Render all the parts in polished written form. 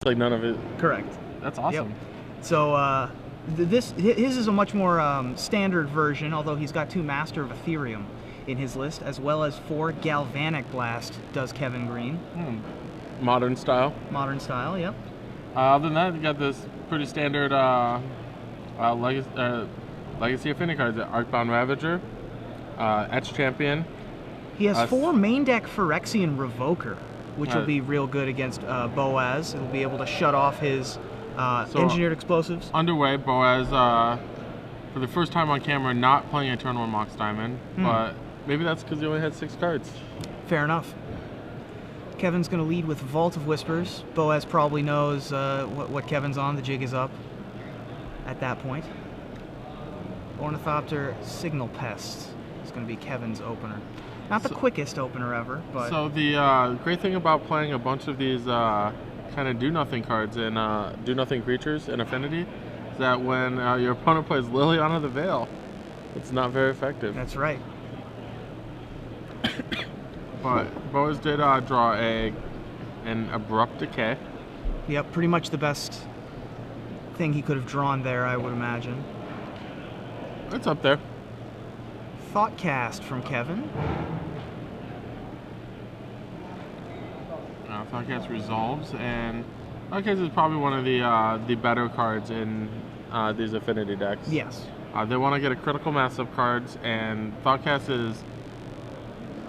like none of it. Correct. That's awesome. Yep. So his is a much more standard version, although he's got 2 Master of Ethereum in his list, as well as 4 Galvanic Blast, does Kevin Green. Modern style. Modern style, yep. Other than that, you got this pretty standard Legacy Affinity cards. Arcbound Ravager, Etch Champion. He has 4 main deck Phyrexian Revoker, which will be real good against Boaz. It'll be able to shut off his engineered explosives. Underway, Boaz, for the first time on camera, not playing Eternal and Mox Diamond, but maybe that's because he only had 6 cards. Fair enough. Kevin's going to lead with Vault of Whispers. Boaz probably knows what Kevin's on. The jig is up at that point. Ornithopter Signal Pest is going to be Kevin's opener. Not the quickest opener ever, but... So the great thing about playing a bunch of these kind of do-nothing cards and do-nothing creatures in Affinity is that when your opponent plays Liliana the Veil, it's not very effective. That's right. But Boaz did draw an Abrupt Decay. Yep, pretty much the best thing he could have drawn there, I would imagine. It's up there. Thoughtcast from Kevin. Thoughtcast resolves, and Thoughtcast is probably one of the better cards in these Affinity decks. Yes. They want to get a critical mass of cards, and Thoughtcast is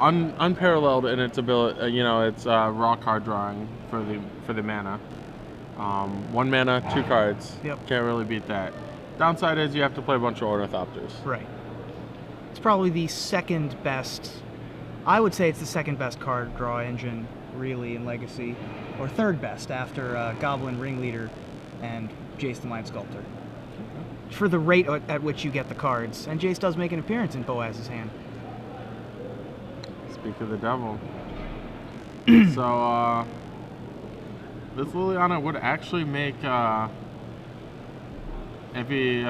unparalleled in its ability. It's raw card drawing for the mana. 1 mana, 2 cards. Yep. Can't really beat that. Downside is you have to play a bunch of Ornithopters. Right. It's probably the second best. I would say it's the second best card draw engine, really, in Legacy, or third best after Goblin Ringleader and Jace the Mind Sculptor. For the rate at which you get the cards, and Jace does make an appearance in Boaz's hand. Speak of the devil. So this Liliana would actually make if he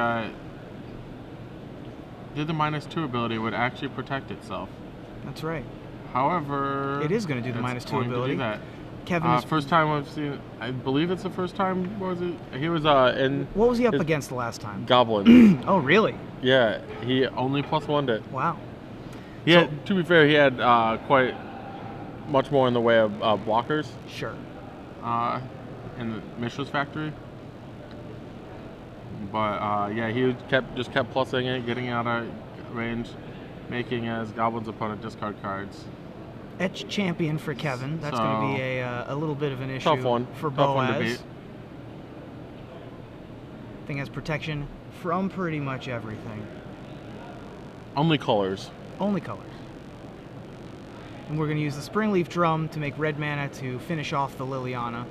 did the -2 ability, it would actually protect itself. That's right. However, it is going to do the -2 ability. To do that. Kevin is first time I've seen. I believe it's the first time. What was it? He was in. What was he up against the last time? Goblin. Oh, really? Yeah, he only +1'd it. Wow. To be fair, he had quite much more in the way of blockers. Sure. In the Mishra's Factory. But yeah, he just kept plussing it, getting out of range, making his Goblin's opponent discard cards. Etch Champion for Kevin. That's going to be a little bit of an issue for Boaz. Tough one to beat. Thing has protection from pretty much everything. Only colors. Only colors. And we're going to use the Springleaf Drum to make red mana to finish off the Liliana.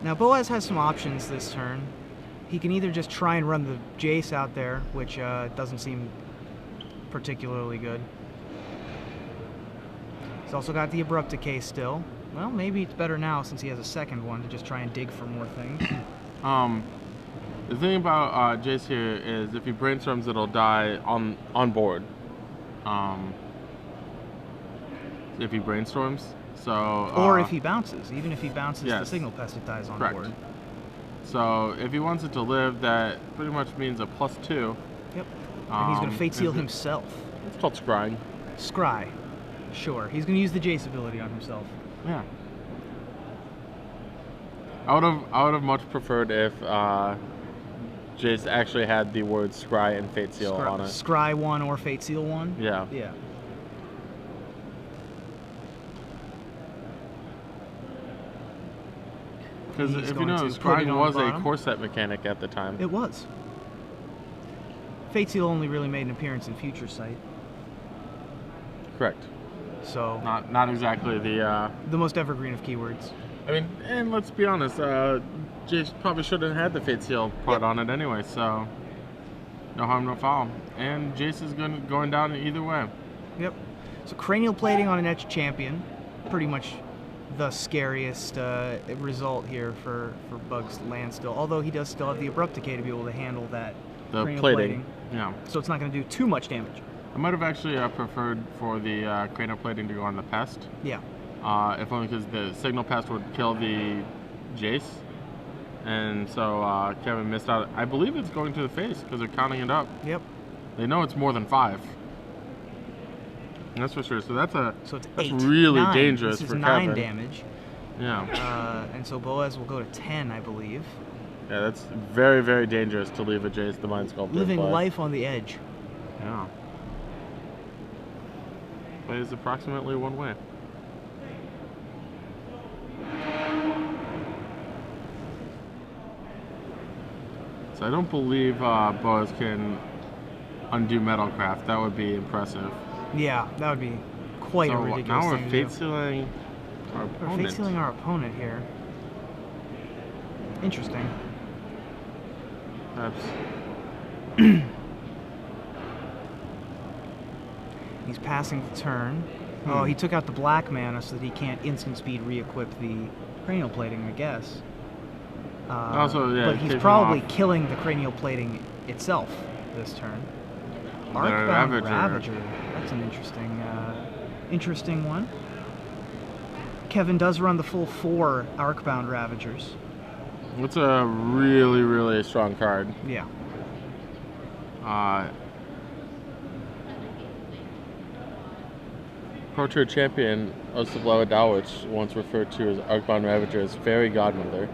Now Boaz has some options this turn. He can either just try and run the Jace out there, which doesn't seem particularly good. He's also got the Abrupt Decay still. Well, maybe it's better now since he has a second one to just try and dig for more things. The thing about Jace here is if he brainstorms, it'll die on board. If he brainstorms. So, or if he bounces. Even if he bounces yes, the Signal Pest, it dies on board. So if he wants it to live, that pretty much means a +2. Yep. And he's going to Fate Seal himself. It's called Scrying. Scry. Sure. He's going to use the Jace ability on himself. Yeah. I would have much preferred if Jace actually had the words Scry and Fate Seal on it. Scry 1 or Fate Seal 1? Yeah. Yeah. Because if you know, Scrying was a core set mechanic at the time. It was. Fate Seal only really made an appearance in Future Sight. Correct. So not exactly the most evergreen of keywords. I mean, and let's be honest, Jace probably shouldn't have had the Fate Seal part on it anyway, so no harm, no foul. And Jace is going down either way. Yep. So Cranial Plating on an Etch Champion, pretty much the scariest result here for Bug's land still. Although he does still have the Abrupt Decay to be able to handle that. The plating. Yeah. So it's not going to do too much damage. I might have actually preferred for the Cranial Plating to go on the Pest. Yeah. if only because the signal pest would kill the Jace. And so Kevin missed out. I believe it's going to the face because they're counting it up. Yep. They know it's more than 5. That's for sure. So that's it's that's 8. really 9. dangerous this is for 9 Kevin. damage. Yeah. And so Boaz will go to 10, I believe. Yeah, that's very, very dangerous to leave a Jace the Mind Sculptor. Living life on the edge. Yeah. Plays approximately one way. So I don't believe Boaz can undo Metalcraft. That would be impressive. Yeah, that would be quite a ridiculous now we're thing to fate do. sealing our opponent. We're fate sealing our opponent here. Interesting. Perhaps. He's passing the turn. Oh, he took out the black mana so that he can't instant speed re-equip the cranial plating, I guess. Also, yeah, but he's probably killing the cranial plating itself this turn. Arcbound Ravager. That's an interesting one. Kevin does run the full 4 Arcbound Ravagers. It's a really, really strong card. Yeah. Pro Tour champion Osablava Dawich once referred to as Arcbound Ravager as Fairy Godmother.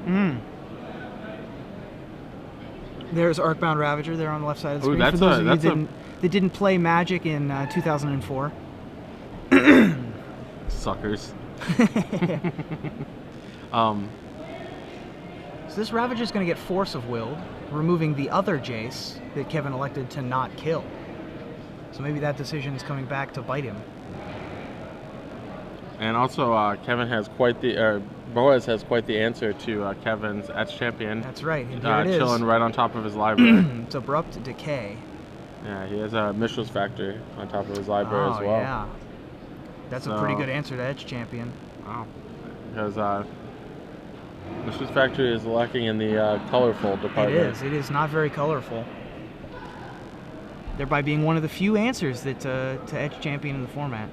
There's Arcbound Ravager there on the left side of the Ooh, screen. For those of you that didn't play Magic in 2004. Suckers. So this Ravager's going to get Force of Willed, removing the other Jace that Kevin elected to not kill. So maybe that decision is coming back to bite him. And also, Kevin has Boaz has quite the answer to Kevin's Etch Champion. That's right. And here it is. Chilling right on top of his library. It's Abrupt Decay. Yeah, he has a Mishra's Factor on top of his library as well. Oh, yeah. That's a pretty good answer to Etch Champion. Wow. Because Mishra's Factory is lacking in the colorful department. It is not very colorful. Thereby being one of the few answers that to Etch Champion in the format.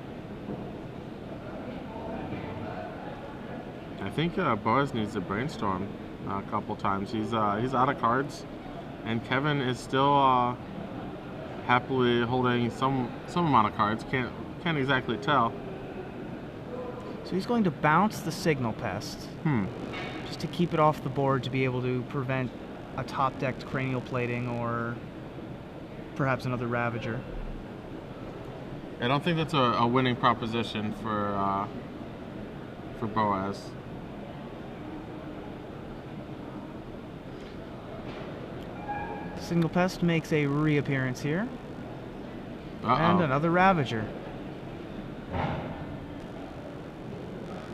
I think Boaz needs to brainstorm a couple times. He's out of cards, and Kevin is still happily holding some amount of cards. Can't exactly tell. So he's going to bounce the Signal Pest, just to keep it off the board to be able to prevent a top-decked Cranial Plating or perhaps another Ravager. I don't think that's a winning proposition for Boaz. Signal Pest makes a reappearance here. Uh-oh. And another Ravager.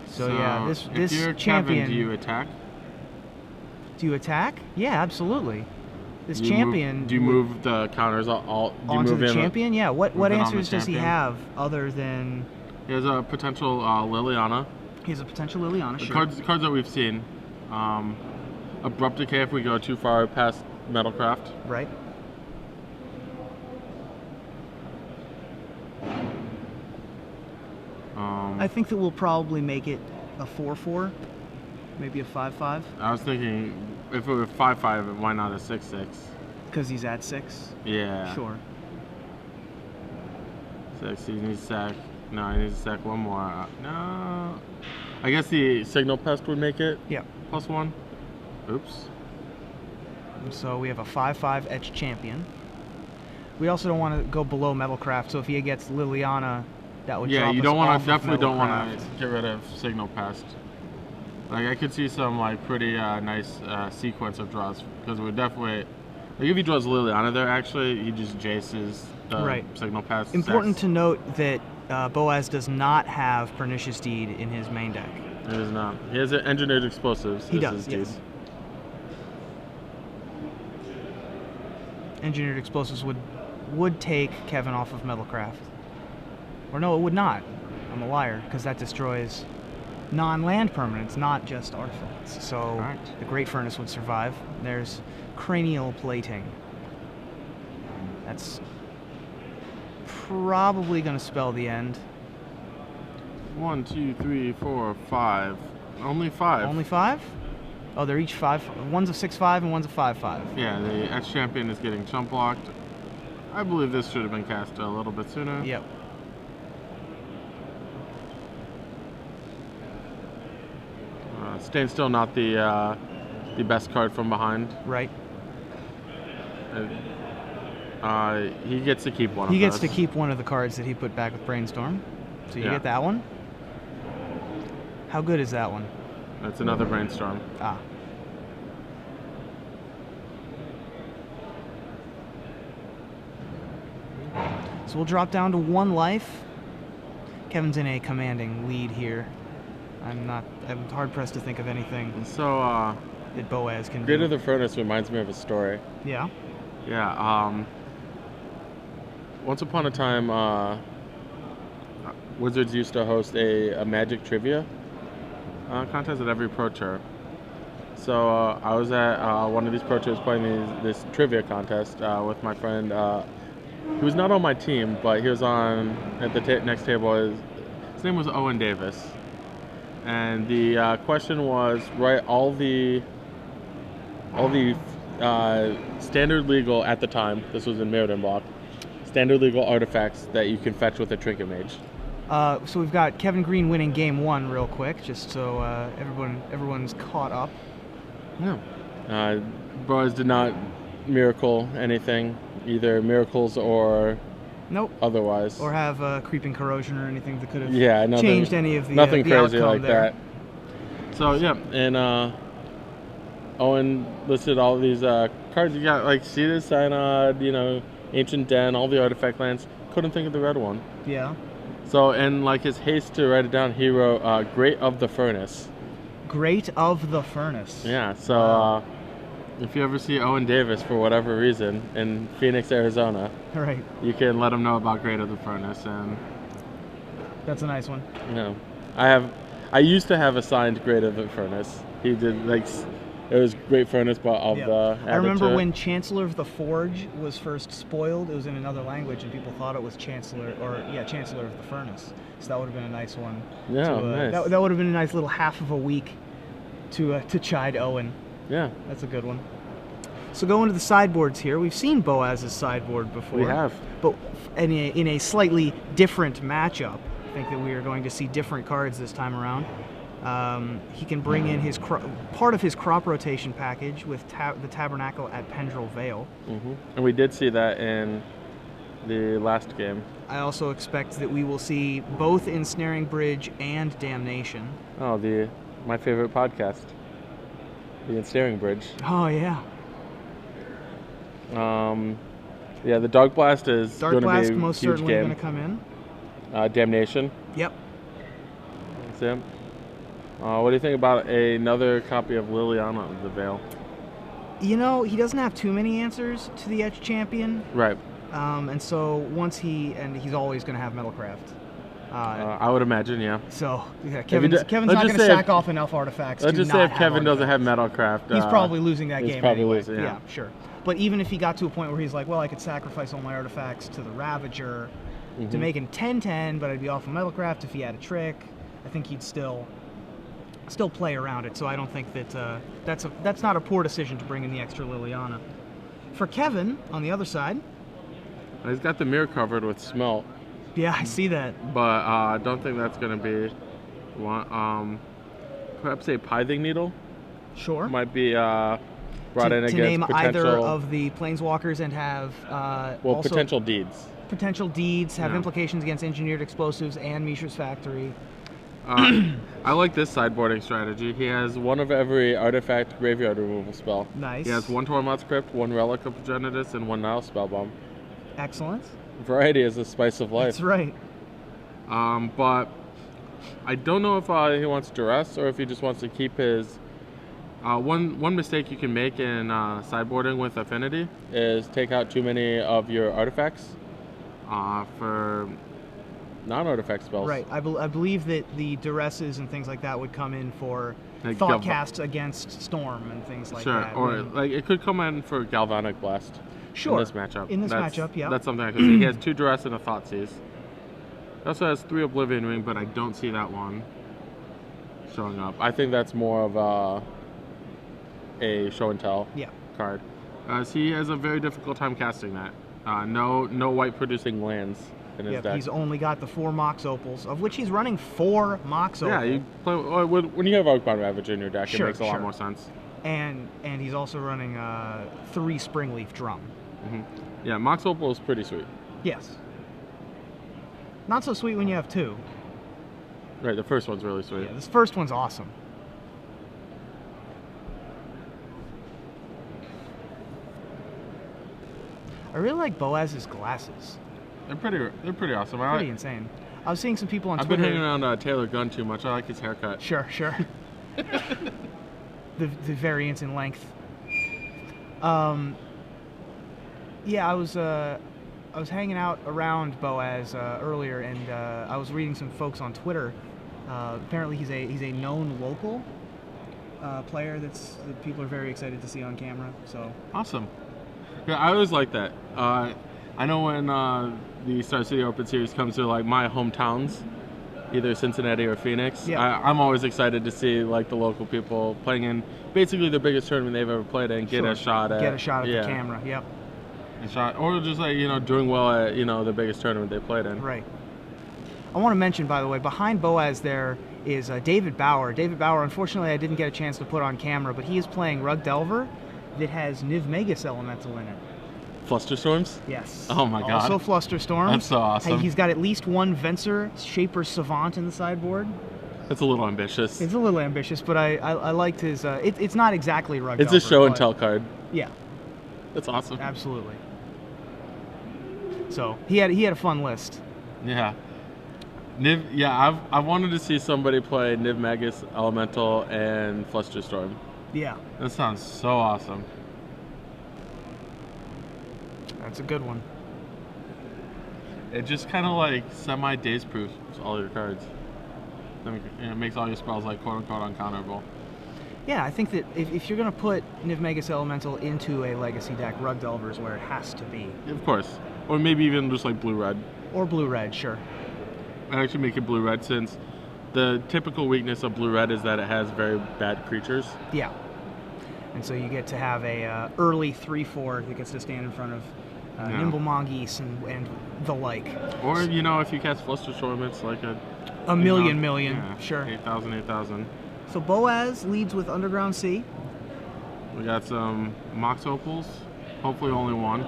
So yeah, this if you're champion. Kevin, do you attack? Do you attack? Yeah, absolutely. This Do you champion. Do you move the counters onto the champion? Yeah. What answers does he have other than? He has a potential Liliana. He has a potential Liliana. Sure. Cards that we've seen. Abrupt Decay if we go too far past Metalcraft. Right. I think that we'll probably make it a 4/4, maybe a 5/5. I was thinking if it were 5/5, why not a 6/6? Because he's at 6. Yeah. Sure. 6. He needs to sack. No, he needs to sack one more. No. I guess the Signal Pest would make it. Yep. +1. Oops. So we have a 5/5 Etch Champion. We also don't want to go below Metalcraft, so if he gets Liliana, that would drop you us don't want off to. Definitely of don't want Metalcraft. to get rid of Signal Pest. Like I could see some like pretty nice sequence of draws because it would definitely. Like if he draws Liliana there, actually, he just jaces the Signal Pest. Important to note that Boaz does not have Pernicious Deed in his main deck. It is not. He has Engineered Explosives. He does. Yes. Engineered Explosives would take Kevin off of Metalcraft. Or no, it would not. I'm a liar, because that destroys non-land permanents, not just artifacts. So the Great Furnace would survive. There's Cranial Plating. That's probably going to spell the end. 1, 2, 3, 4, 5. Only 5. Only 5? Oh, they're each 5. One's a 6/5 and one's a 5/5. Yeah, the ex-champion is getting chump blocked. I believe this should have been cast a little bit sooner. Yep. Staying still, not the best card from behind. Right. He gets to keep one of He those. gets to keep one of the cards that he put back with Brainstorm. So you get that one. How good is that one? That's another Brainstorm. Ah. So we'll drop down to 1 life. Kevin's in a commanding lead here. I'm hard pressed to think of anything So, that Boaz can Great do. of the Furnace reminds me of a story. Yeah. Yeah, once upon a time, Wizards used to host a Magic trivia contest at every Pro Tour. So I was at one of these Pro Tours playing this trivia contest with my friend. He was not on my team, but he was on at the next table. His name was Owen Davis. And the question was, write all the standard legal at the time. This was in Mirrodin block. Standard legal artifacts that you can fetch with a Trinket Mage. So we've got Kevin Green winning game 1 real quick, just so everyone's caught up. Yeah. Boaz did not miracle anything, either miracles or Nope. otherwise. Or have creeping corrosion or anything that could have nothing, changed any of the nothing the crazy outcome like there. that. So yeah, and Owen listed all these cards. You got like Seated Synod, Ancient Den, all the artifact lands. Couldn't think of the red one. Yeah. So in like his haste to write it down, he wrote Great of the Furnace. Great of the Furnace. Yeah. So if you ever see Owen Davis for whatever reason in Phoenix, Arizona, Right. you can let him know about Great of the Furnace. And That's a nice one. I used to have a signed Great of the Furnace. He did it was Great Furnace, but of the. I remember when Chancellor of the Forge was first spoiled. It was in another language, and people thought it was Chancellor of the Furnace. So that would have been a nice one. Yeah, nice. That would have been a nice little half of a week to chide Owen. Yeah, that's a good one. So going to the sideboards here, we've seen Boaz's sideboard before. We have, but in a slightly different matchup. I think that we are going to see different cards this time around. He can bring in his part of his crop rotation package with the Tabernacle at Pendrell Vale. And we did see that in the last game. I also expect that we will see both Ensnaring Bridge and Damnation. Oh, my favorite podcast, the Ensnaring Bridge. Oh yeah. Yeah, the Dark Blast is Dark going to be Blast a most huge certainly game. going to come in. Damnation. Yep. That's it. What do you think about another copy of Liliana of the Veil? He doesn't have too many answers to the Edge Champion. Right. And so he's always going to have Metalcraft. I would imagine, yeah. So yeah, Kevin's not going to sack off enough artifacts. Let's just say if Kevin doesn't have Metalcraft, he's probably losing that game anyway. Losing, yeah, sure. But even if he got to a point where he's like, well, I could sacrifice all my artifacts to the Ravager to make him 10/10, but I'd be off of Metalcraft if he had a trick, I think he'd still play around it. So I don't think that that's not a poor decision to bring in the extra Liliana. For Kevin, on the other side, he's got the mirror covered with Smelt. Yeah, I see that. But I don't think that's going to be one. Perhaps a Pithing Needle. Sure. Might be brought in against name potential, either of the Planeswalkers and have also potential deeds. Potential deeds have implications against Engineered Explosives and Mishra's Factory. I like this sideboarding strategy. He has one of every artifact graveyard removal spell. Nice. He has one Tormod's Crypt, one Relic of Progenitus, and one Nile Spellbomb. Excellent. Variety is the spice of life. That's right. But I don't know if he wants Duress or if he just wants to keep his... One mistake you can make in sideboarding with Affinity is take out too many of your artifacts for non-artifact spells. Right. I believe that the Duresses and things like that would come in for like thought casts against Storm and things like that. Sure, or like it could come in for Galvanic Blast. Sure. In this matchup. In this matchup, yeah. That's something I could see. He has 2 Duress and a Thoughtseize. It also has 3 Oblivion Ring, but I don't see that one showing up. I think that's more of a show and tell card. So he has a very difficult time casting that. No white producing lands in his deck. He's only got the 4 Mox Opals, of which he's running 4 Mox Opals. Yeah, you play, when you have Oakbound Ravager in your deck, it makes a lot more sense. And he's also running 3 Springleaf Drum. Yeah, Mox Opal is pretty sweet. Yes. Not so sweet when you have 2. Right, the first one's really sweet. Yeah, this first one's awesome. I really like Boaz's glasses. They're pretty awesome. Pretty insane. I was seeing some people on I've Twitter. been hanging around Taylor Gunn too much. I like his haircut. Sure. the variance in length. Yeah, I was hanging out around Boaz earlier, and I was reading some folks on Twitter. Apparently, he's a known local player that people are very excited to see on camera. So awesome. Yeah, I always like that. I know when the Star City Open Series comes to like my hometowns, either Cincinnati or Phoenix, I'm always excited to see like the local people playing in basically the biggest tournament they've ever played in, get a shot at the camera. Yep. A shot, or just like doing well at the biggest tournament they played in. Right. I want to mention, by the way, behind Boaz there is David Bauer. David Bauer, unfortunately, I didn't get a chance to put on camera, but he is playing Rug Delver that has Niv Magus Elemental in it. Flusterstorms? Yes. Oh my god. Also Flusterstorms. That's so awesome. He's got at least 1 Venser Shaper Savant in the sideboard. It's a little ambitious. It's a little ambitious, but I liked his. It's not exactly Rug Delver. It's a show and tell card. Yeah. That's awesome. Absolutely. So he had a fun list. Yeah. Niv, I've wanted to see somebody play Niv Magus Elemental and Flusterstorm. Yeah. That sounds so awesome. That's a good one. It just kind of like semi-daze proofs all your cards. It makes all your spells like quote-unquote uncounterable. Yeah, I think that if you're going to put Niv Magus Elemental into a Legacy deck, Rug Delver is where it has to be. Of course. Or maybe even just like blue-red. Or blue-red, sure. I actually make it blue-red since the typical weakness of blue-red is that it has very bad creatures. Yeah. And so you get to have a early 3/4 that gets to stand in front of Nimble Mongoose and the like. Or, if you cast Flusterstorm, it's like a million, sure. 8,000. So Boaz leads with Underground Sea. We got some Mox Opals, hopefully only 1.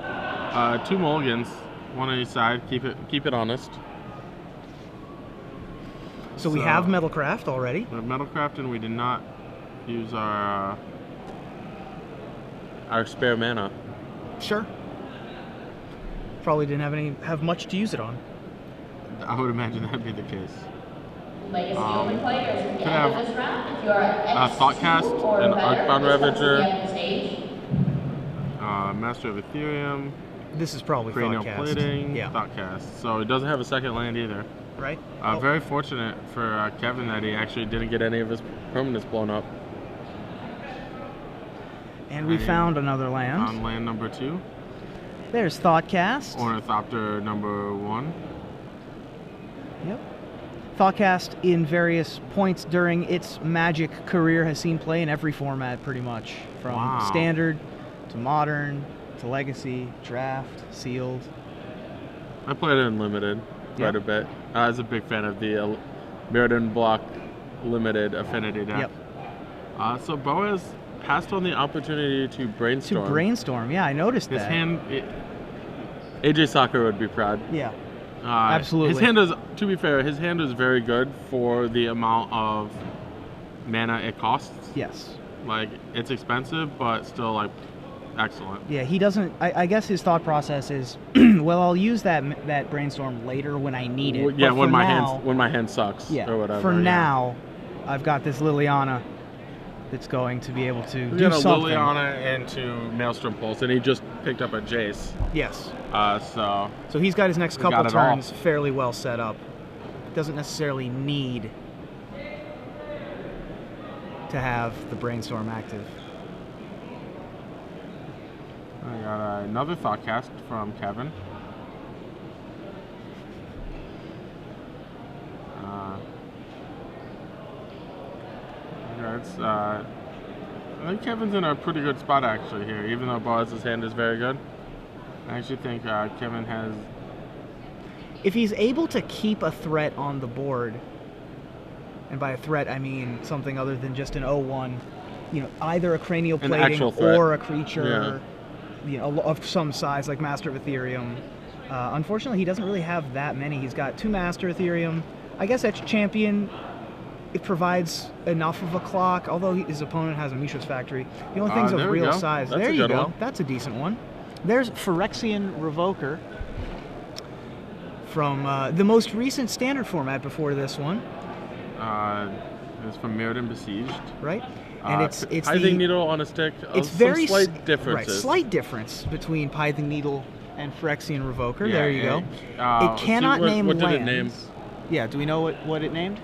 2 Mulligans, 1 on each side, keep it honest. So we have Metalcraft already. We have Metalcraft, and we did not use our spare mana. Sure. Probably didn't have much to use it on. I would imagine that'd be the case. Legacy Open players at the could end have of this round. If you are at Thoughtcast, or an better, Arcbound please come to Ravager, the end of the stage. Master of Ethereum, This is probably Cranial Thoughtcast. Plating, Yeah. Thoughtcast. So it doesn't have a second land either. Right? Very fortunate for Kevin that he actually didn't get any of his permanents blown up. And we found another land. On land number 2. There's Thoughtcast. Ornithopter number 1. Yep. Thoughtcast in various points during its Magic career has seen play in every format pretty much. From Standard to Modern to Legacy, Draft, Sealed. I played it in Limited quite a bit. I was a big fan of the Mirrodin Block Limited Affinity deck. Yep. So Boaz passed on the opportunity to brainstorm. Yeah, I noticed his that. AJ Soccer would be proud. Yeah, absolutely. His hand is, to be fair, his hand is very good for the amount of mana it costs. Yes. Like, it's expensive, but still, like, excellent. Yeah, he doesn't. I guess his thought process is, well, I'll use that brainstorm later when I need it. Yeah, but when my hand sucks. Yeah. Or whatever. For now, I've got this Liliana that's going to be able to do got a something. Liliana into Maelstrom Pulse, and he just picked up a Jace. Yes. So he's got his next couple turns fairly well set up. Doesn't necessarily need to have the brainstorm active. I got another Thoughtcast from Kevin. It's I think Kevin's in a pretty good spot actually here, even though Boaz's hand is very good. I actually think Kevin has. If he's able to keep a threat on the board, and by a threat I mean something other than just an 0-1, either a cranial plating or a creature, of some size like Master of Ethereum. Unfortunately, he doesn't really have that many. He's got 2 Master Ethereum. I guess Etched Champion, it provides enough of a clock, although his opponent has a Mishra's Factory. The only thing's of real size. That's there a you good go. one. That's a decent one. There's Phyrexian Revoker from the most recent standard format before this one. It's from Mirrodin Besieged. Right? And it's Pithing Needle on a stick. It's some very slight differences. Right, slight difference between Pithing Needle and Phyrexian Revoker. Yeah, there you go. It cannot name what lands. Did it name? Yeah, do we know what it named?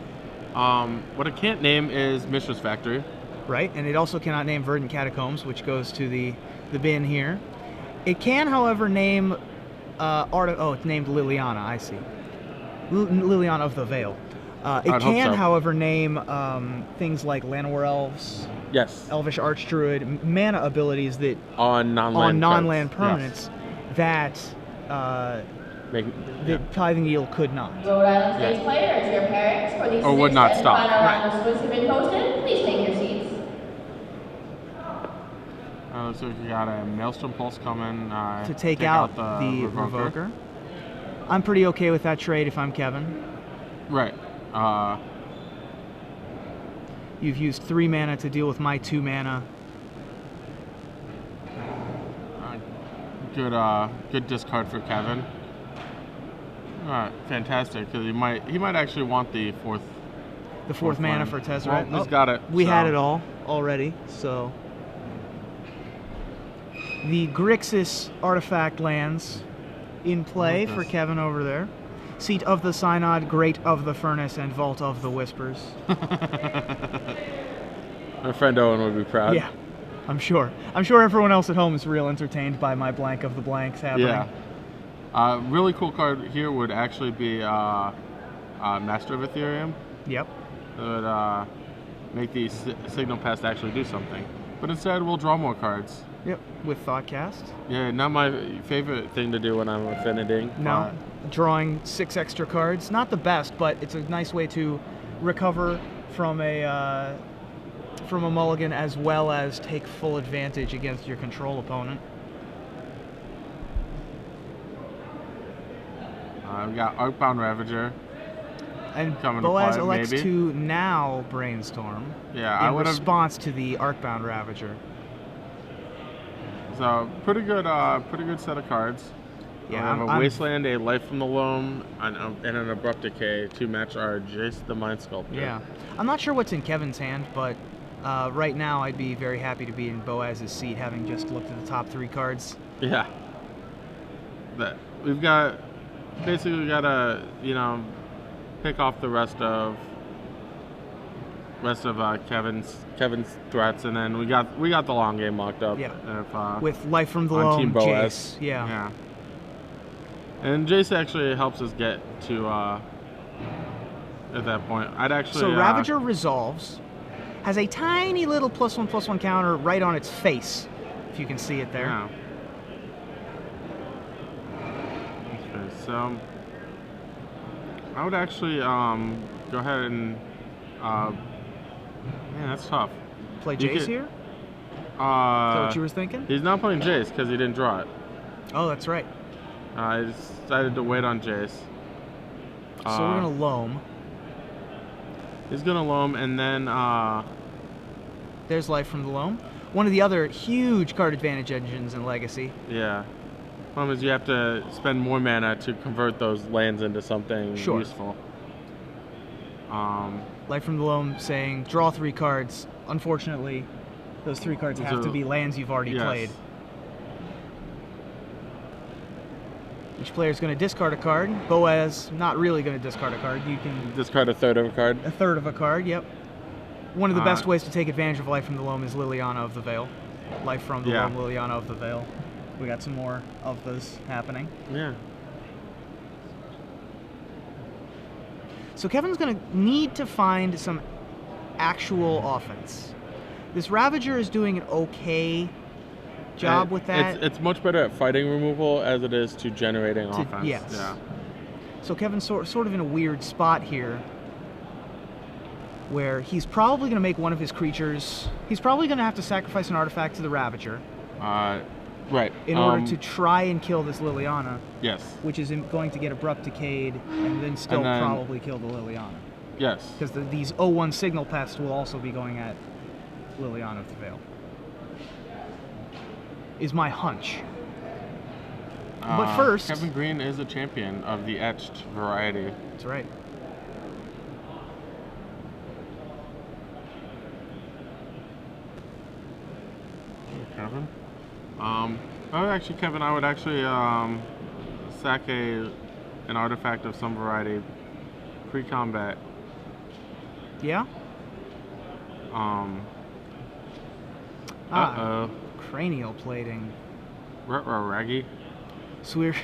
What it can't name is Mishra's Factory. Right, and it also cannot name Verdant Catacombs, which goes to the bin here. It can, however, name it's named Liliana, I see. Liliana of the Veil. It can, however, name things like Llanowar Elves, yes, Elvish Archdruid, mana abilities that on non-land permanents that Tithing Needle could not. Rhode Island State's players, your pairings for these Or would not sixth stop. and final round of swims have been posted. Please take your seats. So we got a Maelstrom Pulse coming to take out the Revoker. I'm pretty okay with that trade if I'm Kevin. Right. You've used 3 mana to deal with my 2 mana. Good discard for Kevin. Fantastic, because he might actually want the fourth. The fourth mana for Tezzeret. Well, he's got it. We had it all already, so. The Grixis artifact lands in play for Kevin over there. Seat of the Synod, Grate of the Furnace, and Vault of the Whispers. My friend Owen would be proud. Yeah, I'm sure. I'm sure everyone else at home is real entertained by my blank of the blanks happening. Yeah. Really cool card here would actually be Master of Ethereum. Yep. It would make the Signal Pest actually do something. But instead, we'll draw more cards. Yep, with Thoughtcast. Yeah, not my favorite thing to do when I'm affiniting. No, drawing 6 extra cards. Not the best, but it's a nice way to recover from a mulligan as well as take full advantage against your control opponent. We've got Arcbound Ravager. And Boaz elects to now brainstorm in response to the Arcbound Ravager. So pretty good set of cards. Yeah, we have a Wasteland, a Life from the Loam, and an Abrupt Decay to match our Jace the Mind Sculptor. Yeah, I'm not sure what's in Kevin's hand, but right now I'd be very happy to be in Boaz's seat, having just looked at the top 3 cards. Yeah. We've got basically to pick off the rest of Kevin's threats, and then we got the long game locked up. Yeah. With Life from the on Loam, Team Boaz. Jace. Yeah. And Jace actually helps us get to at that point. I'd actually. So Ravager resolves, has a tiny little +1/+1 counter right on its face, if you can see it there. Yeah. Okay, so I would actually go ahead and. Man, that's tough. Play Jace here? Is that what you were thinking? He's not playing Jace because he didn't draw it. Oh, that's right. I decided to wait on Jace. So we're going to Loam. He's going to Loam, and then... there's Life from the Loam. One of the other huge card advantage engines in Legacy. Yeah. Problem is you have to spend more mana to convert those lands into something useful. Life from the Loam saying, draw 3 cards. Unfortunately, those 3 cards have to be lands you've already played. Each player is going to discard a card. Boaz, not really going to discard a card. You can discard a third of a card. A third of a card, yep. One of the best ways to take advantage of Life from the Loam is Liliana of the Veil. Life from the Loam, Liliana of the Veil. We got some more of those happening. Yeah. So Kevin's going to need to find some actual offense. This Ravager is doing an okay job with that. It's much better at fighting removal as it is to generating offense. Yes. Yeah. So Kevin's sort of in a weird spot here, where he's probably going to make one of his creatures. He's probably going to have to sacrifice an artifact to the Ravager. Right. In order to try and kill this Liliana. Yes. Which is going to get Abrupt Decayed and then still probably kill the Liliana. Yes. Because these 0-1 signal pests will also be going at Liliana of the Veil. Is my hunch. But first... Kevin Green is a champion of the etched variety. That's right. Kevin? Kevin, I would actually sack an artifact of some variety pre-combat. Yeah? Cranial plating. Raggy. So we're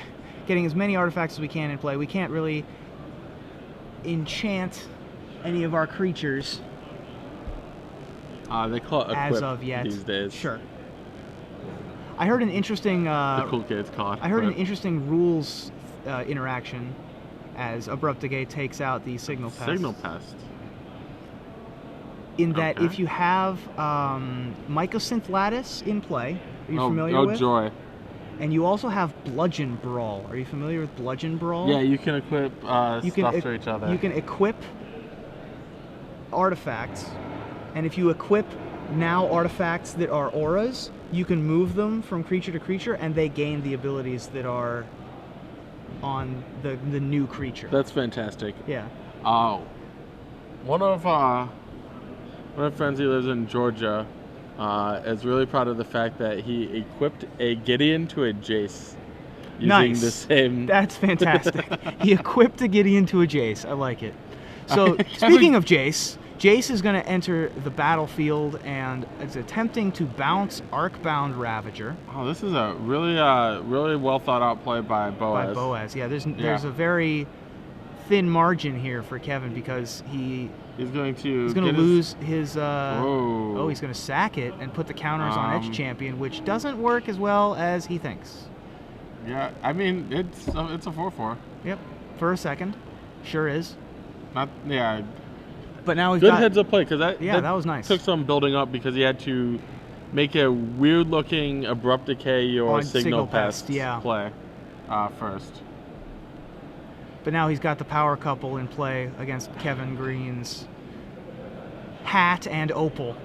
getting as many artifacts as we can in play. We can't really enchant any of our creatures. They call it equip as of yet these days. Sure. I heard an interesting. The cool kids call it. I heard an interesting rules interaction as Abrupt Decay takes out the Signal Pest. Signal Pest. In that, if you have Mycosynth Lattice in play, are you familiar with? Oh, joy. And you also have Bludgeon Brawl. Are you familiar with Bludgeon Brawl? Yeah, you can equip stuff to each other. You can equip artifacts, and if you equip now artifacts that are auras, you can move them from creature to creature, and they gain the abilities that are on the new creature. That's fantastic. Yeah. One of my friends, he lives in Georgia, is really proud of the fact that he equipped a Gideon to a Jace. Using the same. That's fantastic. He equipped a Gideon to a Jace. I like it. So, speaking of Jace, Jace is going to enter the battlefield and is attempting to bounce Arcbound Ravager. Oh, this is a really well thought out play by Boaz. By Boaz, yeah. There's a very thin margin here for Kevin because he's going to lose his. He's going to sack it and put the counters on Edge Champion, which doesn't work as well as he thinks. Yeah, I mean it's a 4/4. Yep, for a second, sure is. Yeah. But now we've got... Good heads up play, because that was nice. Took some building up because he had to make a weird-looking Abrupt Decay or Signal Pest play first. But now he's got the power couple in play against Kevin Green's Hat and Opal.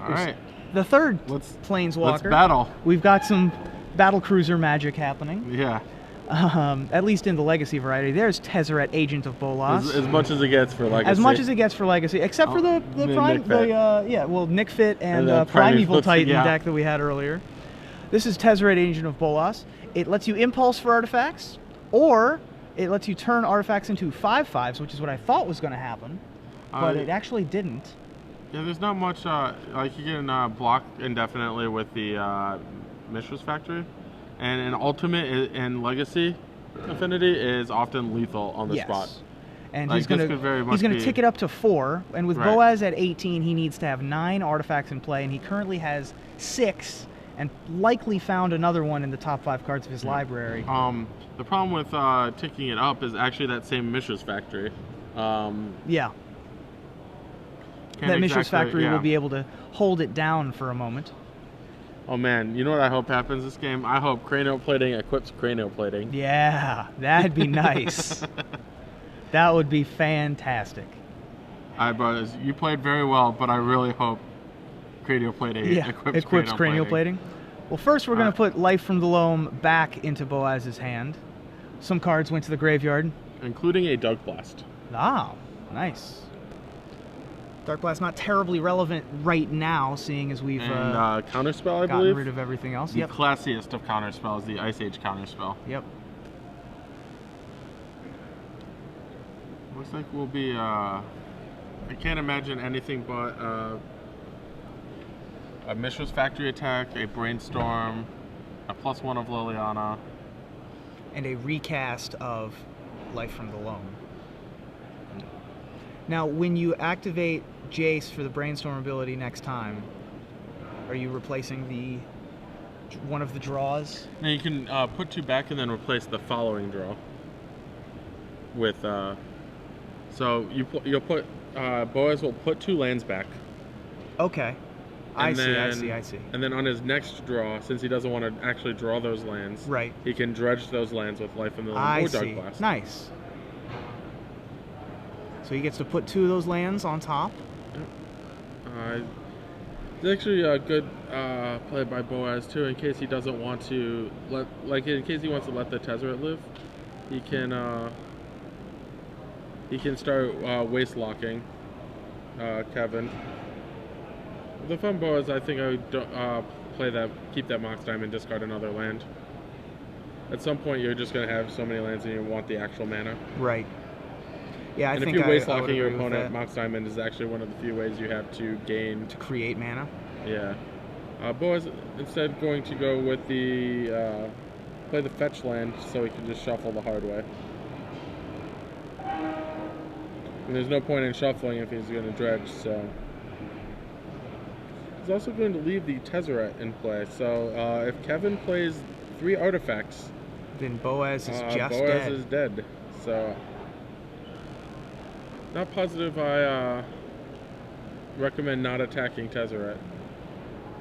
All right. The third Planeswalker. Let's battle. We've got some battle cruiser magic happening. Yeah. At least in the Legacy variety. There's Tezzeret, Agent of Bolas. As much as it gets for Legacy. As much as it gets for Legacy, except for the Prime, Nick Fit and Primeval Titan deck that we had earlier. This is Tezzeret, Agent of Bolas. It lets you impulse for artifacts, or it lets you turn artifacts into 5/5s, which is what I thought was going to happen, but it actually didn't. Yeah, there's not much, like you can block indefinitely with the Mishra's Factory, and an ultimate in Legacy Affinity is often lethal on the spot. And he's going to tick it up to 4, and with Boaz at 18, he needs to have 9 artifacts in play, and he currently has 6, and likely found another one in the top 5 cards of his library. The problem with ticking it up is actually that same Mishra's Factory. Yeah. That Mishra's Factory will be able to hold it down for a moment. Oh man, you know what I hope happens this game? I hope Cranial Plating equips Cranial Plating. Yeah, that'd be nice. That would be fantastic. All right, brothers, you played very well, but I really hope Cranial Plating equips Cranial Plating. Well, first we're going to put Life from the Loam back into Boaz's hand. Some cards went to the graveyard. Including a Dark Blast. Ah, nice. Dark Blast not terribly relevant right now, seeing as we've Counterspell, I gotten believe. rid of everything else. The classiest of counterspells, the Ice Age Counterspell. Yep. Looks like we'll be. I can't imagine anything but a Mishra's Factory attack, a Brainstorm, a +1 of Liliana. And a recast of Life from the Loam. Now, when you activate Jace for the Brainstorm ability next time, are you replacing one of the draws? Now you can put 2 back and then replace the following draw with. So you'll put Boaz will put 2 lands back. Okay. I see. And then on his next draw, since he doesn't want to actually draw those lands, right, he can dredge those lands with Life in the Loam or Dark Blast. Nice. So he gets to put 2 of those lands on top. It's actually a good play by Boaz too, in case he doesn't want to in case he wants to let the Tezzeret live, he can start waste locking Kevin. The fun Boaz, I think I would keep that Mox Diamond, discard another land. At some point, you're just going to have so many lands and you want the actual mana. Right. Yeah, and if you're waste locking your opponent, Mox Diamond is actually one of the few ways you have to gain. To create mana? Yeah. Boaz instead going to go with the play the fetch land so he can just shuffle the hard way. And there's no point in shuffling if he's going to dredge, so. He's also going to leave the Tezzeret in play, so if Kevin plays 3 artifacts, then Boaz is just Boaz dead. is dead. So, not positive I recommend not attacking Tezzeret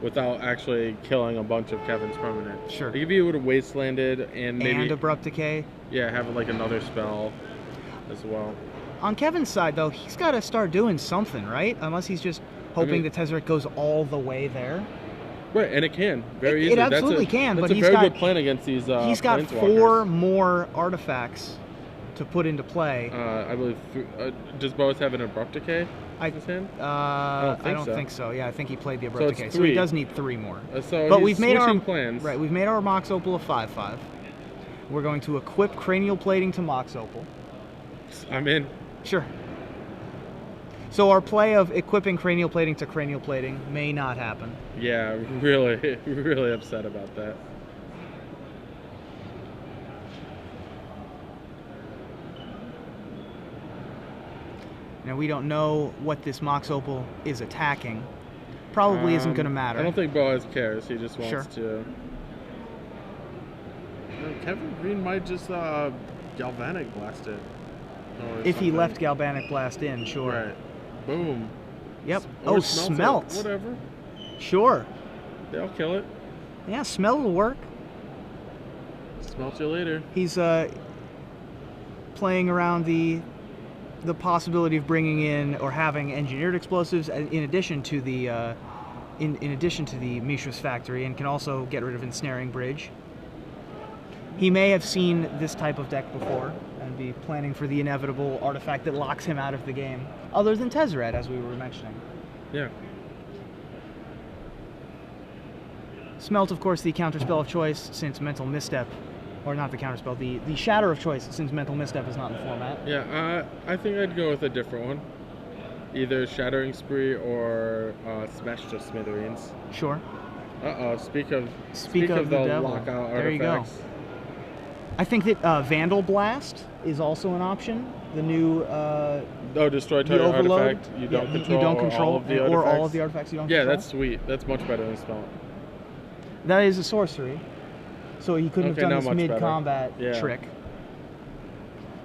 without actually killing a bunch of Kevin's permanents. Sure. If he would have wastelanded and maybe... And Abrupt Decay? Yeah, have like another spell as well. On Kevin's side, though, he's got to start doing something, right? Unless he's just hoping the Tezzeret goes all the way there. Right, and it can very easily. It absolutely can, but he's got a very good plan against these. He's got 4 more artifacts to put into play. I believe. Does Boaz have an Abrupt Decay in his hand? I don't think so. Yeah, I think he played the Abrupt Decay, 3. so he does need 3 more. So but we've made our plans. Right, we've made our Mox Opal a 5/5. We're going to equip Cranial Plating to Mox Opal. I'm in. Sure. So our play of equipping Cranial Plating to Cranial Plating may not happen. Yeah, really, really upset about that. Now we don't know what this Mox Opal is attacking. Probably isn't going to matter. I don't think Boaz cares. He just wants to. Kevin Green might just Galvanic Blast it. If he left Galvanic Blast in, sure. Right. Boom. Yep. Or Smelt. Whatever. Sure. They'll kill it. Yeah, Smelt will work. Smelt you later. He's playing around the possibility of bringing in or having engineered explosives in addition to the in addition to the Mishra's Factory, and can also get rid of Ensnaring Bridge. He may have seen this type of deck before and be planning for the inevitable artifact that locks him out of the game, other than Tezzeret, as we were mentioning. Yeah. Smelt, of course, the counterspell of choice, since Mental Misstep, or not the counterspell, the Shatter of choice, since Mental Misstep is not in the format. Yeah, I think I'd go with a different one. Either Shattering Spree or Smash to Smithereens. Sure. Uh-oh, speak of the devil. lockout There you go. artifacts. I think that Vandal Blast is also an option. The new destroy target artifact you don't control, or all of the artifacts you don't control. Yeah, that's sweet. That's much better than Smelt. That is a sorcery, so he couldn't have done this mid-combat trick.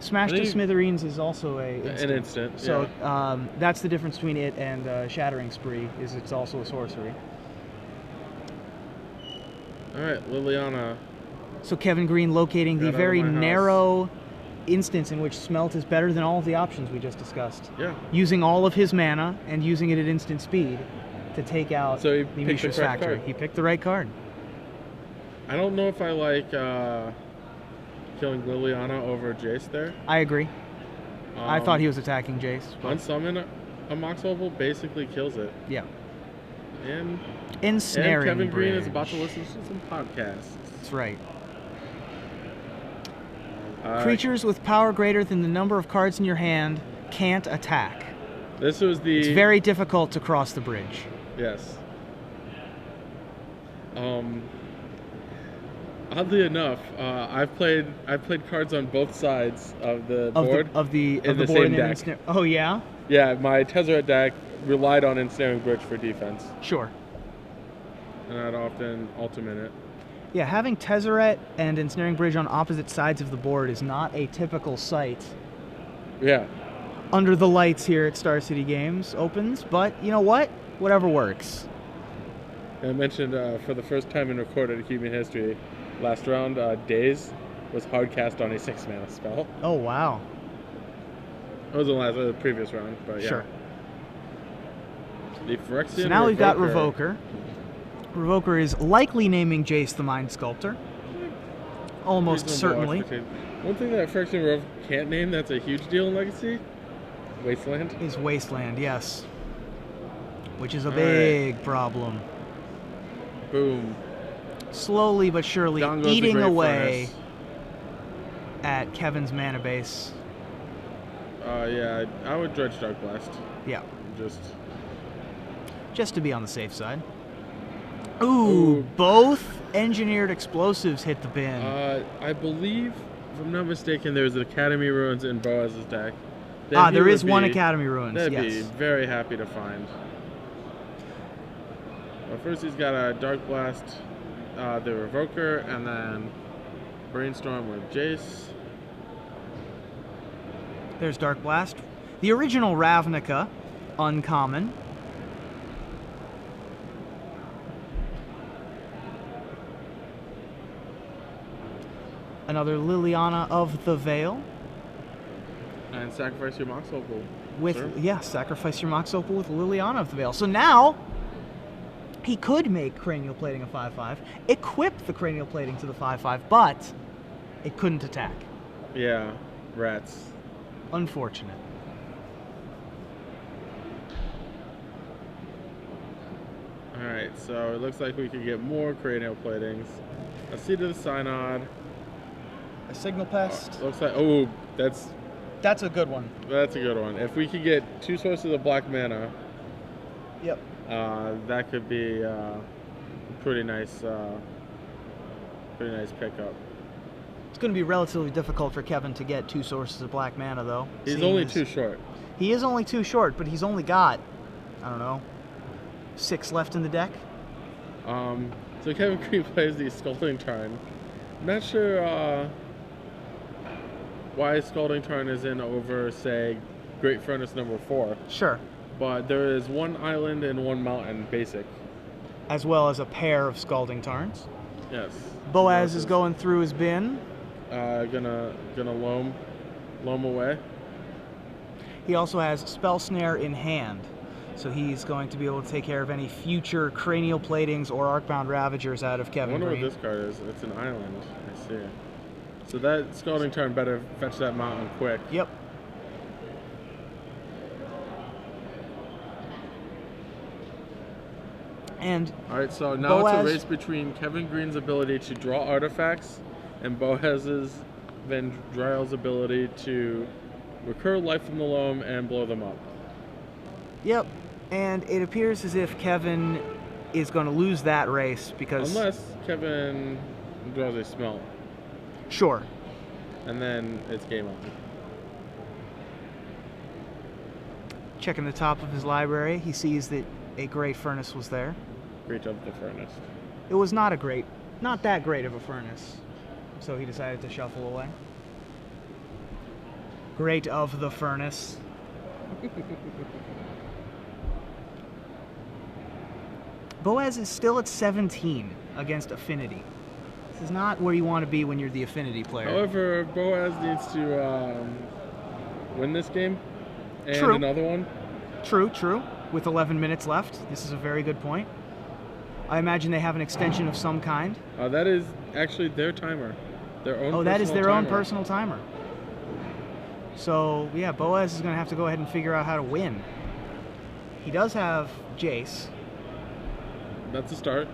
Smash to Smithereens is also an instant. So that's the difference between it and Shattering Spree, is it's also a sorcery. All right, Liliana. So Kevin Green locating the very narrow instance in which Smelt is better than all of the options we just discussed. Yeah. Using all of his mana and using it at instant speed to take out the Mishra's Factory. He picked the right card. I don't know if I like killing Liliana over Jace there. I agree. I thought he was attacking Jace. Unsummon a Mox Opal basically kills it. Yeah. And Ensnaring Kevin Green Bridge. is about to listen to some podcasts. That's right. Creatures with power greater than the number of cards in your hand can't attack. This was the... It's very difficult to cross the bridge. Yes. Oddly enough, I've played cards on both sides of the board. Of the board same deck. Oh yeah. Yeah, my Tezzeret deck relied on Ensnaring Bridge for defense, Sure. and I'd often ultimate it. Yeah, having Tezzeret and Ensnaring Bridge on opposite sides of the board is not a typical sight Yeah. under the lights here at Star City Games Opens, but you know what? Whatever works. I mentioned for the first time in recorded keeping history, last round, Daze was hard cast on a 6-mana spell. Oh wow. It was the previous round, but yeah. Sure. The Phyrexian So now we've got Revoker. Revoker is likely naming Jace the Mind Sculptor. Almost Reasonable certainly. expectation. One thing that Phyrexian Revoker can't name that's a huge deal in Legacy, Wasteland. Is Wasteland, yes. Which is a All big problem. Boom. Slowly but surely Down goes the eating Great away Furnace. at Kevin's mana base. Yeah, I would dredge Dark Blast. Yeah, Just to be on the safe side. Ooh, both engineered explosives hit the bin. I believe, if I'm not mistaken, there's Academy Ruins in Boaz's deck. There is one Academy Ruins, That'd yes. be very happy to find. Well, first he's got a Dark Blast, the Revoker, and then Brainstorm with Jace. There's Dark Blast. The original Ravnica, uncommon. Another Liliana of the Veil. And sacrifice your Mox Opal. Sacrifice your Mox Opal with Liliana of the Veil. So now, he could make Cranial Plating a 5/5, equip the Cranial Plating to the 5/5, but it couldn't attack. Yeah, rats. Unfortunate. Alright, so it looks like we could get more Cranial Platings. A Seed of the Synod. A Signal Pest. Looks like, That's a good one. that's a good one. If we could get 2 sources of black mana, Yep. that could be a pretty nice pickup. It's going to be relatively difficult for Kevin to get 2 sources of black mana, though. He's only 2 short. He is only 2 short, but he's only got, I don't know, 6 left in the deck. So Kevin Green plays the Scalding Tarn. Not sure why Scalding Tarn is in over, say, Great Furnace number 4. Sure. But there is 1 island and 1 mountain basic. As well as a pair of Scalding Tarns. Yes. Boaz is going through his bin. Gonna loam away. He also has Spell Snare in hand, so he's going to be able to take care of any future Cranial Platings or Arcbound Ravagers out of I Kevin wonder Green. what this card is. It's an island. I see. So that Scalding Tarn better fetch that mountain quick. Yep. And all right, so now it's Boaz, a race between Kevin Green's ability to draw artifacts and Boaz's, then Driel's ability to recur life from the loam and blow them up. Yep. And it appears as if Kevin is going to lose that race because... Unless Kevin draws a smelt. Sure. And then it's game on. Checking the top of his library, he sees that a Great Furnace was there. Great of the Furnace. It was not that great of a furnace, so he decided to shuffle away. Great of the Furnace. Boaz is still at 17 against Affinity. This is not where you want to be when you're the Affinity player. However, Boaz needs to win this game and True. another one. True. With 11 minutes left, this is a very good point. I imagine they have an extension of some kind. That is actually their timer. Their own. Oh, that is their own timer. personal timer. So, yeah, Boaz is going to have to go ahead and figure out how to win. He does have Jace. That's a start.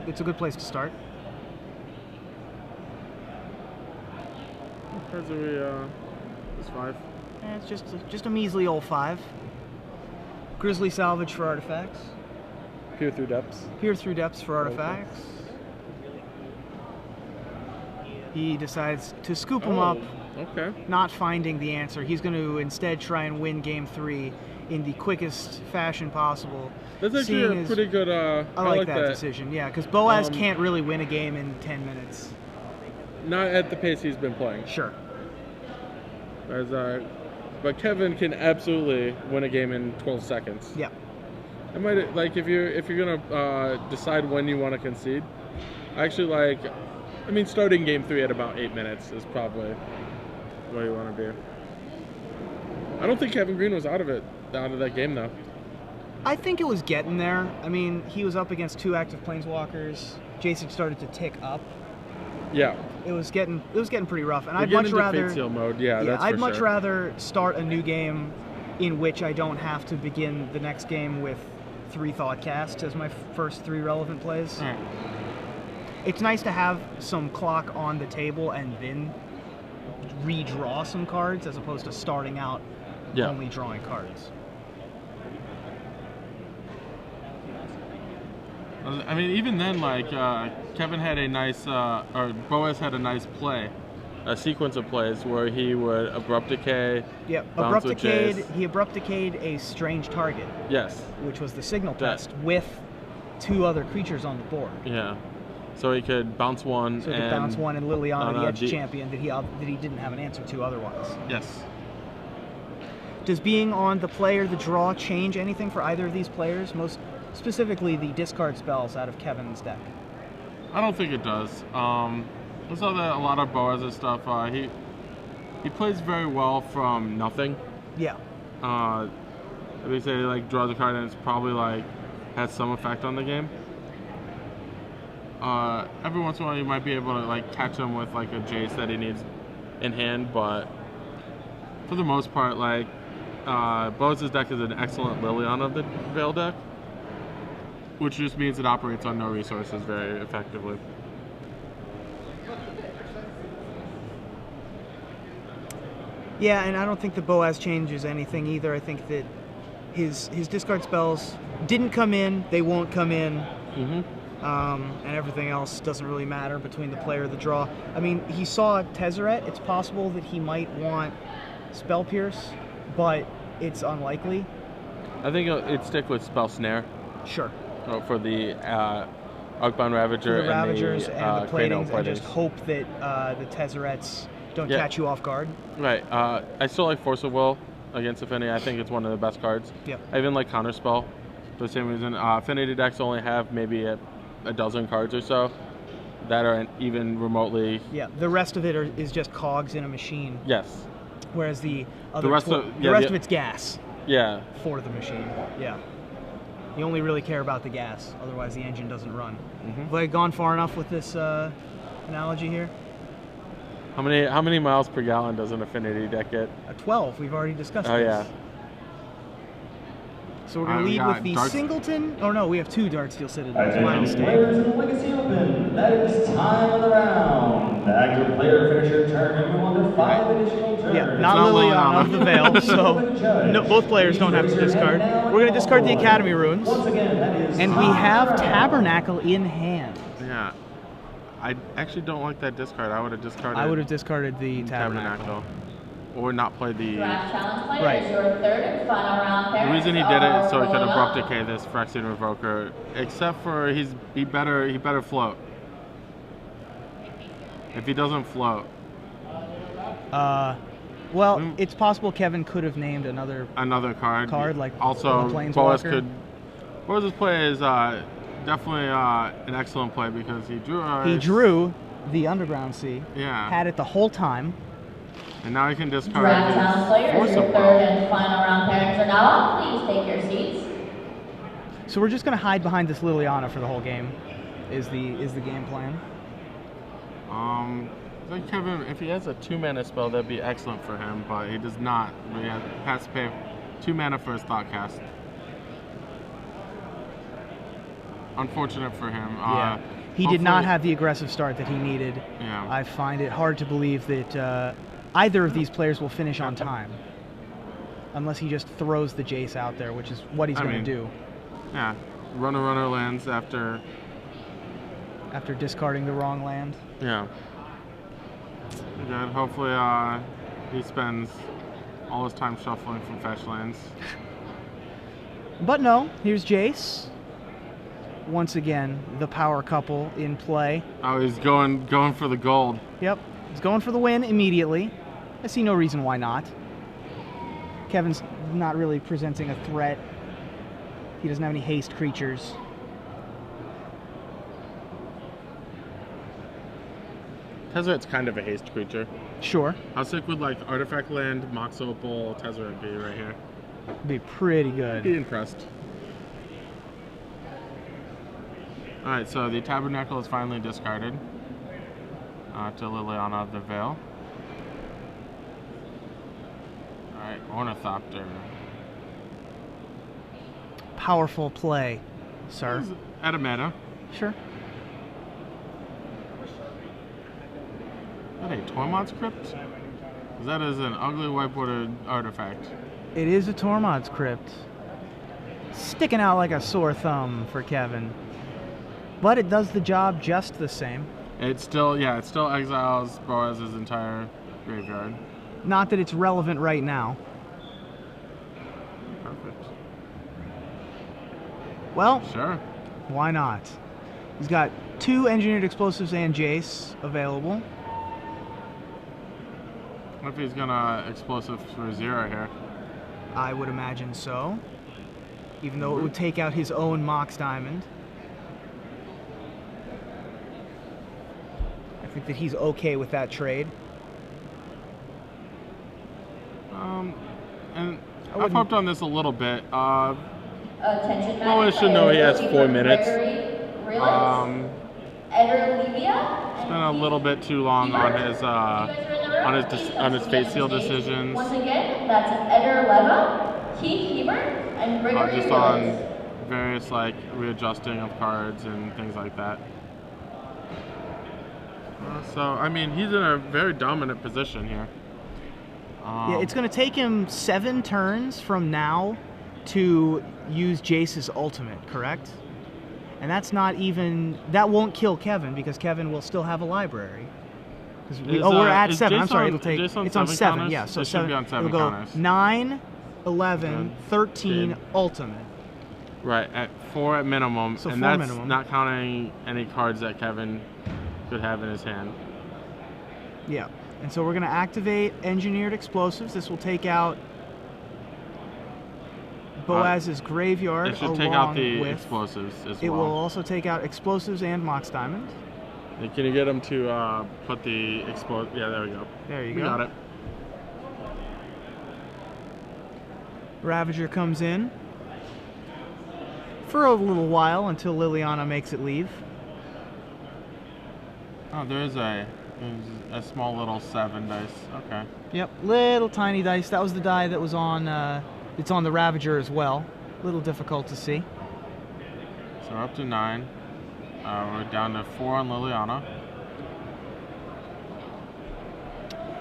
It's a good place to start. What cards are we, it's 5. Yeah, it's just a measly old 5. Grizzly Salvage for artifacts. Peer through depths. Peer through depths for artifacts. He decides to scoop him up, Okay. not finding the answer. He's going to instead try and win game 3 in the quickest fashion possible. That's actually a pretty good. I like that decision, yeah, because Boaz can't really win a game in 10 minutes. Not at the pace he's been playing. Sure. But Kevin can absolutely win a game in 12 seconds. Yeah. I might like if you're gonna decide when you want to concede. Actually, starting game 3 at about 8 minutes is probably what you want to do. I don't think Kevin Green was out of that game though. I think it was getting there. I mean, he was up against 2 active planeswalkers. Jason started to tick up. Yeah. It was getting pretty rough, and I'd much rather Fate Seal mode. Yeah, that's I'd for much sure. rather start a new game in which I don't have to begin the next game with 3 thought casts as my first 3 relevant plays. Right. It's nice to have some clock on the table and then redraw some cards as opposed to starting out only drawing cards. I mean, even then, Kevin had a nice, or Boaz had a nice play, a sequence of plays where he would Abrupt Decay. Yep, Abrupt Decayed. He Abrupt Decayed a strange target. Yes. Which was the signal test with 2 other creatures on the board. Yeah. So he could bounce 1. So he could bounce 1 and Liliana, the edge champion that he didn't have an answer to otherwise. Yes. Does being on the play or the draw change anything for either of these players? Most specifically, the discard spells out of Kevin's deck. I don't think it does. I saw that a lot of Boaz's stuff. He plays very well from nothing. Yeah. If we say draws a card and it's probably has some effect on the game. Every once in a while you might be able to catch him with a Jace that he needs in hand, but for the most part, Boaz's deck is an excellent Liliana of the Veil deck, which just means it operates on no resources very effectively. Yeah, and I don't think the Boaz changes anything either. I think that his discard spells didn't come in, they won't come in, and everything else doesn't really matter between the play or the draw. I mean, he saw Tezzeret. It's possible that he might want Spell Pierce, but it's unlikely. I think it'd stick with Spell Snare. Sure. For the Arcbound Ravager the Ravagers and the Platings, and just hope that the Tezzerets don't catch you off guard. Right. I still like Force of Will against Affinity. I think it's one of the best cards. Yeah. I even like Counterspell for the same reason. Affinity decks only have maybe a dozen cards or so that are even remotely... Yeah, the rest of it is just cogs in a machine. Yes. Whereas the rest of it's gas. Yeah. For the machine. Yeah. You only really care about the gas, otherwise the engine doesn't run. Have I gone far enough with this analogy here? How many miles per gallon does an Affinity deck get? 12. We've already discussed this. Oh yeah. So we're going to lead with the Singleton. Oh no, we have 2 Darksteel Citadels. Right, My mistake. Players in the Legacy Open, that is time of the round. The active player finish your turn and go on to 5 additional turns. Yeah, not Liliana of the Veil, so no, both players don't have to discard. We're going to discard the Academy Runes. Once again, that is and we have Tabernacle in hand. Yeah. I actually don't like that discard. I would have discarded the Tabernacle. Or not play the... Draft challenge player is your 3rd and final round. The reason he did it is so he could Abrupt Decay this Phyrexian Revoker, except for he better float. If he doesn't float. Well, it's possible Kevin could have named another card like also Planeswalker. Boaz's play is definitely an excellent play because he drew the Underground Sea. Yeah. Had it the whole time. And now he can discard Draft challenge players, your 3rd and final round pairings are now up. Please take your seats. So we're just going to hide behind this Liliana for the whole game. Is the game plan? I think Kevin, if he has a 2-mana spell, that'd be excellent for him, but he does not. He has to pay 2 mana for his Thought Cast. Unfortunate for him. Yeah. He did not have the aggressive start that he needed. Yeah. I find it hard to believe that either of these players will finish on time. Unless he just throws the Jace out there, which is what he's going to do. Yeah. Runner lands after discarding the wrong land. Yeah. Good. Hopefully, he spends all his time shuffling from fetch lands. But no, here's Jace. Once again, the power couple in play. Oh, he's going for the gold. Yep, he's going for the win immediately. I see no reason why not. Kevin's not really presenting a threat. He doesn't have any haste creatures. Tezzeret's kind of a haste creature. Sure. How sick would like Artifact Land, Mox Opal, Tezzeret be right here? Be pretty good. Be impressed. Alright, so the Tabernacle is finally discarded to Liliana of the Veil. Alright, Ornithopter. Powerful play, sir. At a mana. Sure. Is that a Tormod's Crypt? 'Cause that is an ugly white-bordered artifact. It is a Tormod's Crypt. Sticking out like a sore thumb for Kevin. But it does the job just the same. It still exiles Boaz's entire graveyard. Not that it's relevant right now. Perfect. Well, Sure. why not? He's got 2 Engineered Explosives and Jace available. What if he's gonna explosive for 0 here? I would imagine so. Even though it would take out his own Mox Diamond. I think that he's okay with that trade. And I've hopped on this a little bit. Attention, Boaz should know he has 4 minutes. It's It's been a little bit too long on his face seal decisions. Once again, that's Eder Leva, Keith Hebert, and Gregory Just Reelis. on various like readjusting of cards and things like that. So I mean, he's in a very dominant position here. Yeah, it's going to take him 7 turns from now to use Jace's ultimate, correct? And that's not even... That won't kill Kevin, because Kevin will still have a library. We're at 7. I'm sorry, it'll take... It's on 7, counters? yeah. So It should be on 7 it'll go counters. 9, 11, 13, ultimate. Right, at 4 at minimum, So and 4 that's minimum. not counting any cards that Kevin could have in his hand. Yeah. And so we're going to activate Engineered Explosives. This will take out Boaz's graveyard. It should take out the with, explosives as It well. will also take out Explosives and Mox Diamond. And can you get him to put the explode? Yeah, there we go. There you We go. got it. Ravager comes in for a little while until Liliana makes it leave. Oh, there's a small little 7 dice. Okay. Yep, little tiny dice. That was the die that was on. It's on the Ravager as well. A little difficult to see. So we're up to 9. We're down to 4 on Liliana.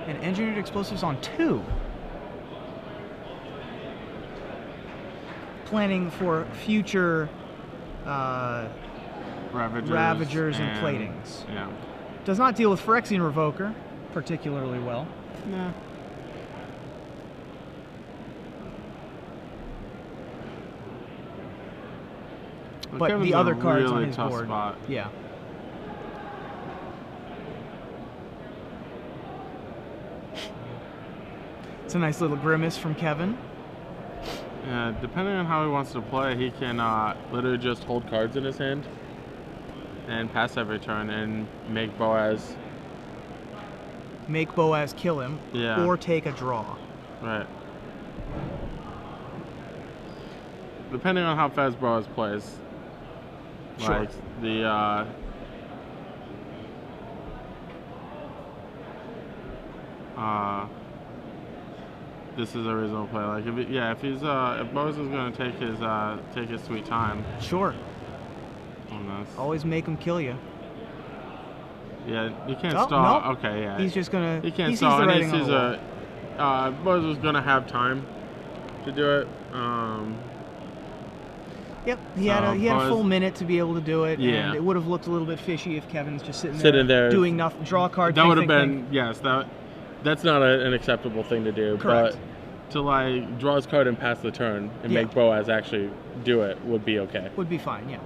And Engineered Explosives on 2. Planning for future Ravagers and platings. Yeah. Does not deal with Phyrexian Revoker particularly well. Nah. But Kevin's the in a other cards on really his tough board. spot. Yeah. It's a nice little grimace from Kevin. Yeah, depending on how he wants to play, he can literally just hold cards in his hand and pass every turn and make Boaz. Make Boaz kill him, Yeah. or take a draw. Right. Depending on how fast Boaz plays. Sure. Like the this is a reasonable play. Like if Boaz is gonna take his sweet time Sure. on this. Always make him kill you. Yeah, you can't Oh, stall. nope. Okay, yeah. He's just gonna. He can't he sees stall, the and he writing on sees the wall. Boaz is gonna have time to do it. Yep, he had a Boaz- full minute to be able to do it, Yeah. and it would have looked a little bit fishy if Kevin's just sitting Sitting there there. doing nothing. Draw a card. That think, would have think, been, yes, that's not an acceptable thing to do. Correct. But to like draw his card and pass the turn and Yeah. make Boaz actually do it would be okay. Would be fine, yeah.